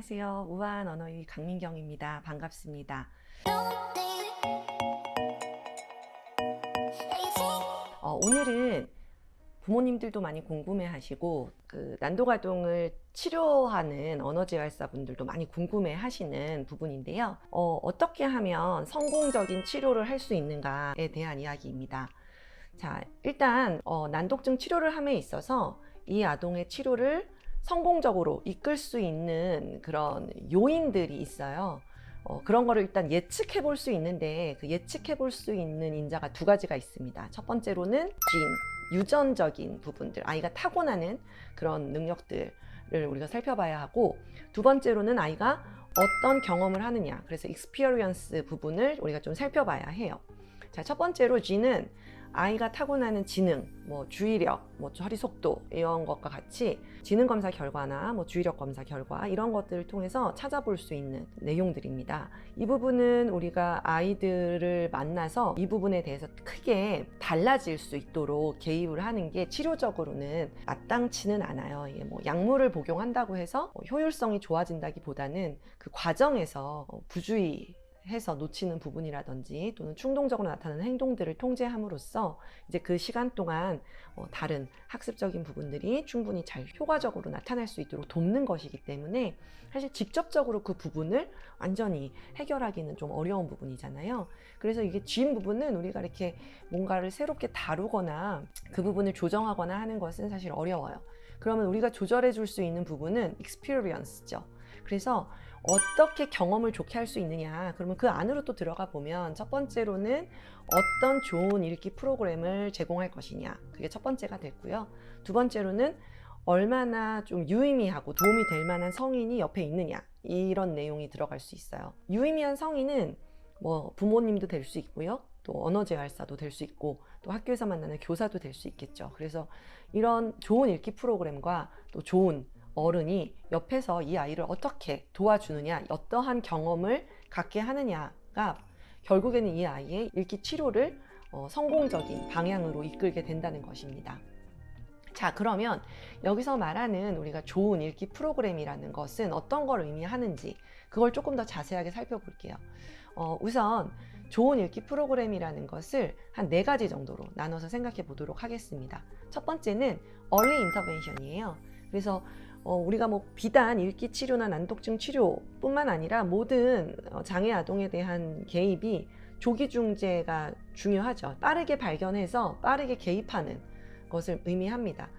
안녕하세요. 우아한 언어유희 강민경입니다. 반갑습니다. 오늘은 부모님들도 많이 궁금해하시고 난도가동을 치료하는 언어재활사분들도 많이 궁금해하시는 부분인데요. 어떻게 하면 성공적인 치료를 할 수 있는가에 대한 이야기입니다. 자, 일단 난독증 치료를 함에 있어서 이 아동의 치료를 성공적으로 이끌 수 있는 그런 요인들이 있어요. 그런 거를 일단 예측해 볼 수 있는데, 그 예측해 볼 수 있는 인자가 두 가지가 있습니다. 첫 번째로는 유전적인 부분들, 아이가 타고나는 그런 능력들을 우리가 살펴봐야 하고, 두 번째로는 아이가 어떤 경험을 하느냐, 그래서 experience 부분을 우리가 좀 살펴봐야 해요. 자, 첫 번째로 G는 아이가 타고나는 지능, 주의력, 처리 속도 이런 것과 같이 지능 검사 결과나 주의력 검사 결과 이런 것들을 통해서 찾아볼 수 있는 내용들입니다. 이 부분은 우리가 아이들을 만나서 이 부분에 대해서 크게 달라질 수 있도록 개입을 하는 게 치료적으로는 마땅치는 않아요. 이게 약물을 복용한다고 해서 효율성이 좋아진다기보다는 그 과정에서 부주의 해서 놓치는 부분이라든지 또는 충동적으로 나타나는 행동들을 통제함으로써 이제 그 시간 동안 다른 학습적인 부분들이 충분히 잘 효과적으로 나타날 수 있도록 돕는 것이기 때문에 사실 직접적으로 그 부분을 완전히 해결하기는 좀 어려운 부분이잖아요. 그래서 이게 G 부분은 우리가 이렇게 뭔가를 새롭게 다루거나 그 부분을 조정하거나 하는 것은 사실 어려워요. 그러면 우리가 조절해 줄 수 있는 부분은 experience죠. 그래서 어떻게 경험을 좋게 할 수 있느냐, 그러면 그 안으로 또 들어가 보면 첫 번째로는 어떤 좋은 읽기 프로그램을 제공할 것이냐, 그게 첫 번째가 됐고요. 두 번째로는 얼마나 좀 유의미하고 도움이 될 만한 성인이 옆에 있느냐, 이런 내용이 들어갈 수 있어요. 유의미한 성인은 부모님도 될 수 있고요, 또 언어재활사도 될 수 있고, 또 학교에서 만나는 교사도 될 수 있겠죠. 그래서 이런 좋은 읽기 프로그램과 또 좋은 어른이 옆에서 이 아이를 어떻게 도와주느냐, 어떠한 경험을 갖게 하느냐가 결국에는 이 아이의 읽기 치료를 성공적인 방향으로 이끌게 된다는 것입니다. 자, 그러면 여기서 말하는 우리가 좋은 읽기 프로그램이라는 것은 어떤 걸 의미하는지 그걸 조금 더 자세하게 살펴볼게요. 우선 좋은 읽기 프로그램이라는 것을 한 4가지 정도로 나눠서 생각해 보도록 하겠습니다. 첫 번째는 early intervention이에요. 그래서 우리가 비단 읽기 치료나 난독증 치료뿐만 아니라 모든 장애 아동에 대한 개입이 조기 중재가 중요하죠. 빠르게 발견해서 빠르게 개입하는 것을 의미합니다.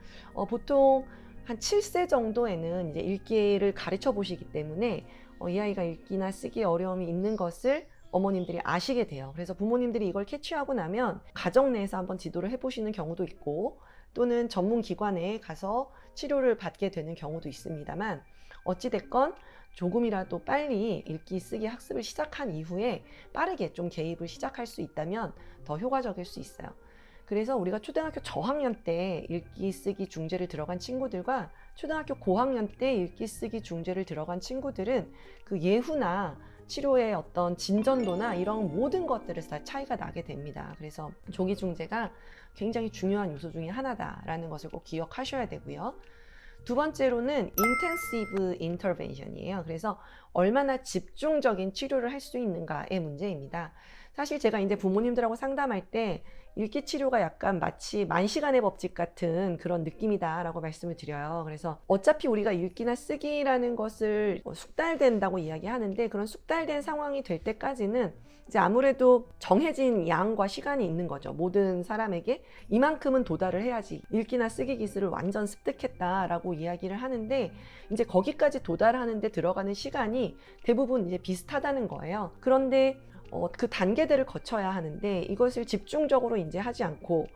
보통 한 7세 정도에는 이제 읽기를 가르쳐 보시기 때문에 이 아이가 읽기나 쓰기에 어려움이 있는 것을 어머님들이 아시게 돼요. 그래서 부모님들이 이걸 캐치하고 나면 가정 내에서 한번 지도를 해보시는 경우도 있고, 또는 전문 기관에 가서 치료를 받게 되는 경우도 있습니다만, 어찌됐건 조금이라도 빨리 읽기, 쓰기, 학습을 시작한 이후에 빠르게 좀 개입을 시작할 수 있다면 더 효과적일 수 있어요. 그래서 우리가 초등학교 저학년 때 읽기, 쓰기 중재를 들어간 친구들과 초등학교 고학년 때 읽기, 쓰기 중재를 들어간 친구들은 그 예후나 치료의 어떤 진전도나 이런 모든 것들에서 다 차이가 나게 됩니다. 그래서 조기 중재가 굉장히 중요한 요소 중에 하나다라는 것을 꼭 기억하셔야 되고요. 두 번째로는 intensive intervention이에요. 그래서 얼마나 집중적인 치료를 할 수 있는가의 문제입니다. 사실 제가 이제 부모님들하고 상담할 때 읽기 치료가 약간 마치 만시간의 법칙 같은 그런 느낌이다라고 말씀을 드려요. 그래서 어차피 우리가 읽기나 쓰기라는 것을 숙달된다고 이야기하는데, 그런 숙달된 상황이 될 때까지는 이제 아무래도 정해진 양과 시간이 있는 거죠. 모든 사람에게 이만큼은 도달을 해야지 읽기나 쓰기 기술을 완전 습득했다라고 이야기를 하는데, 이제 거기까지 도달하는데 들어가는 시간이 대부분 이제 비슷하다는 거예요. 그런데 그 단계들을 거쳐야 하는데, 이것을 집중적으로 이제 하지 않고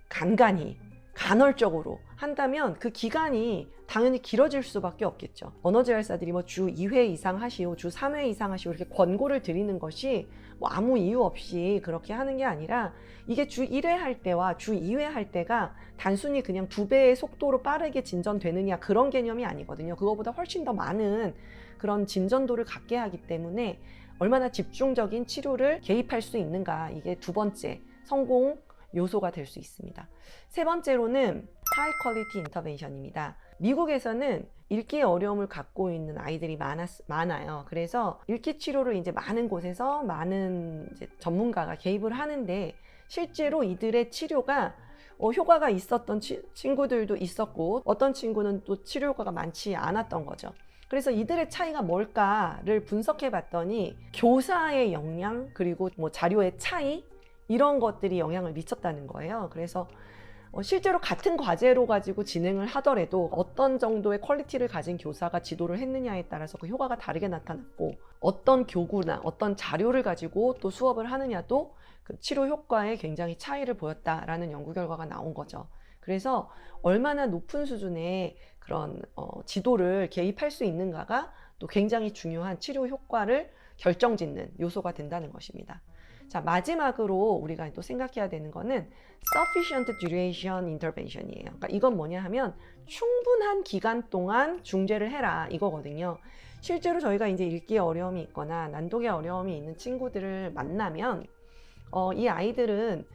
간헐적으로 한다면 그 기간이 당연히 길어질 수밖에 없겠죠. 언어재활사들이 주 2회 이상 하시오, 주 3회 이상 하시오 이렇게 권고를 드리는 것이 아무 이유 없이 그렇게 하는 게 아니라, 이게 주 1회 할 때와 주 2회 할 때가 단순히 그냥 2배의 속도로 빠르게 진전되느냐, 그런 개념이 아니거든요. 그거보다 훨씬 더 많은 그런 진전도를 갖게 하기 때문에 얼마나 집중적인 치료를 개입할 수 있는가, 이게 두 번째 성공 요소가 될 수 있습니다. 세 번째로는 high quality intervention입니다. 미국에서는 읽기의 어려움을 갖고 있는 아이들이 많아요. 그래서 읽기 치료를 이제 많은 곳에서 많은 이제 전문가가 개입을 하는데 실제로 이들의 치료가 효과가 있었던 친구들도 있었고 어떤 친구는 또 치료 효과가 많지 않았던 거죠. 그래서 이들의 차이가 뭘까를 분석해 봤더니 교사의 역량 그리고 뭐 자료의 차이 이런 것들이 영향을 미쳤다는 거예요. 그래서 실제로 같은 과제로 가지고 진행을 하더라도 어떤 정도의 퀄리티를 가진 교사가 지도를 했느냐에 따라서 그 효과가 다르게 나타났고 어떤 교구나 어떤 자료를 가지고 또 수업을 하느냐도 그 치료 효과에 굉장히 차이를 보였다라는 연구 결과가 나온 거죠. 그래서 얼마나 높은 수준의 그런 지도를 개입할 수 있는가가 또 굉장히 중요한 치료 효과를 결정짓는 요소가 된다는 것입니다. 자, 마지막으로 우리가 또 생각해야 되는 거는 sufficient duration intervention이에요. 그러니까 이건 뭐냐 하면 충분한 기간 동안 중재를 해라 이거거든요. 실제로 저희가 이제 읽기에 어려움이 있거나 난독의 어려움이 있는 친구들을 만나면 이 아이들은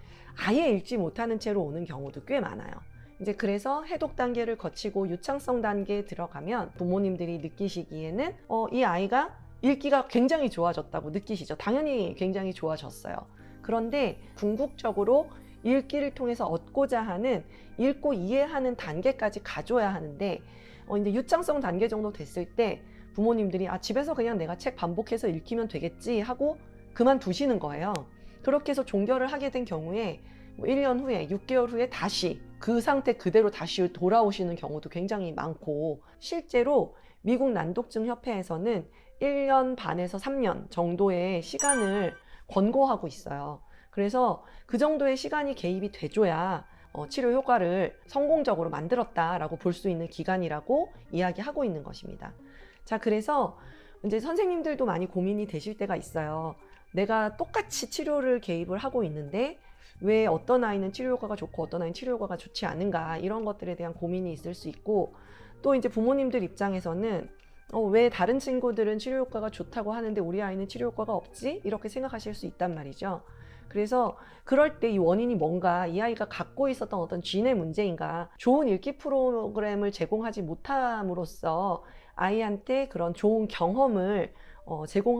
아예 읽지 못하는 채로 오는 경우도 꽤 많아요. 이제 그래서 해독 단계를 거치고 유창성 단계에 들어가면 부모님들이 느끼시기에는 이 아이가 읽기가 굉장히 좋아졌다고 느끼시죠. 당연히 굉장히 좋아졌어요. 그런데 궁극적으로 읽기를 통해서 얻고자 하는 읽고 이해하는 단계까지 가져야 하는데 이제 유창성 단계 정도 됐을 때 부모님들이 집에서 그냥 내가 책 반복해서 읽히면 되겠지 하고 그만두시는 거예요. 그렇게 해서 종결을 하게 된 경우에 1년 후에 6개월 후에 다시 그 상태 그대로 다시 돌아오시는 경우도 굉장히 많고 실제로 미국 난독증 협회에서는 1년 반에서 3년 정도의 시간을 권고하고 있어요. 그래서 그 정도의 시간이 개입이 돼줘야 치료 효과를 성공적으로 만들었다라고 볼 수 있는 기간이라고 이야기하고 있는 것입니다. 자, 그래서 이제 선생님들도 많이 고민이 되실 때가 있어요. 내가 똑같이 치료를 개입을 하고 있는데 왜 어떤 아이는 치료 효과가 좋고 어떤 아이는 치료 효과가 좋지 않은가 이런 것들에 대한 고민이 있을 수 있고 또 이제 부모님들 입장에서는 왜 다른 친구들은 치료 효과가 좋다고 하는데 우리 아이는 치료 효과가 없지? 이렇게 생각하실 수 있단 말이죠. 그래서 그럴 때 이 원인이 뭔가 이 아이가 갖고 있었던 어떤 진의 문제인가 좋은 읽기 프로그램을 제공하지 못함으로써 아이한테 그런 좋은 경험을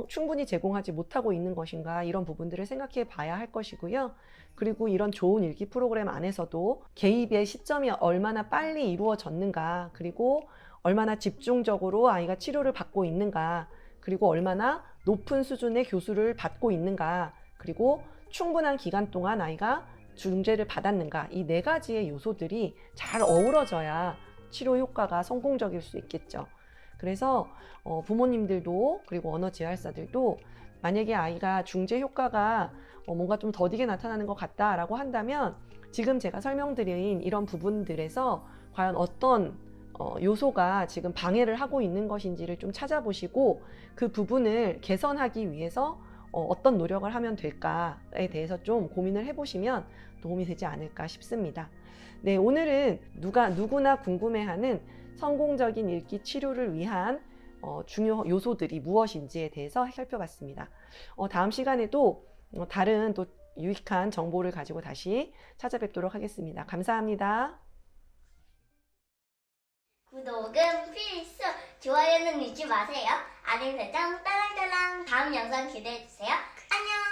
충분히 제공하지 못하고 있는 것인가 이런 부분들을 생각해 봐야 할 것이고요. 그리고 이런 좋은 읽기 프로그램 안에서도 개입의 시점이 얼마나 빨리 이루어졌는가 그리고 얼마나 집중적으로 아이가 치료를 받고 있는가 그리고 얼마나 높은 수준의 교수를 받고 있는가 그리고 충분한 기간 동안 아이가 중재를 받았는가 이 네 가지의 요소들이 잘 어우러져야 치료 효과가 성공적일 수 있겠죠. 그래서 부모님들도 그리고 언어재활사들도 만약에 아이가 중재 효과가 뭔가 좀 더디게 나타나는 것 같다라고 한다면 지금 제가 설명드린 이런 부분들에서 과연 어떤 요소가 지금 방해를 하고 있는 것인지를 좀 찾아보시고 그 부분을 개선하기 위해서 어떤 노력을 하면 될까에 대해서 좀 고민을 해보시면 도움이 되지 않을까 싶습니다. 네, 오늘은 누구나 궁금해하는 성공적인 읽기 치료를 위한 중요 요소들이 무엇인지에 대해서 살펴봤습니다. 다음 시간에도 다른 또 유익한 정보를 가지고 다시 찾아뵙도록 하겠습니다. 감사합니다. 구독은 필수! 좋아요는 잊지 마세요. 알림 설정 딸랑딸랑. 다음 영상 기대해주세요. 안녕!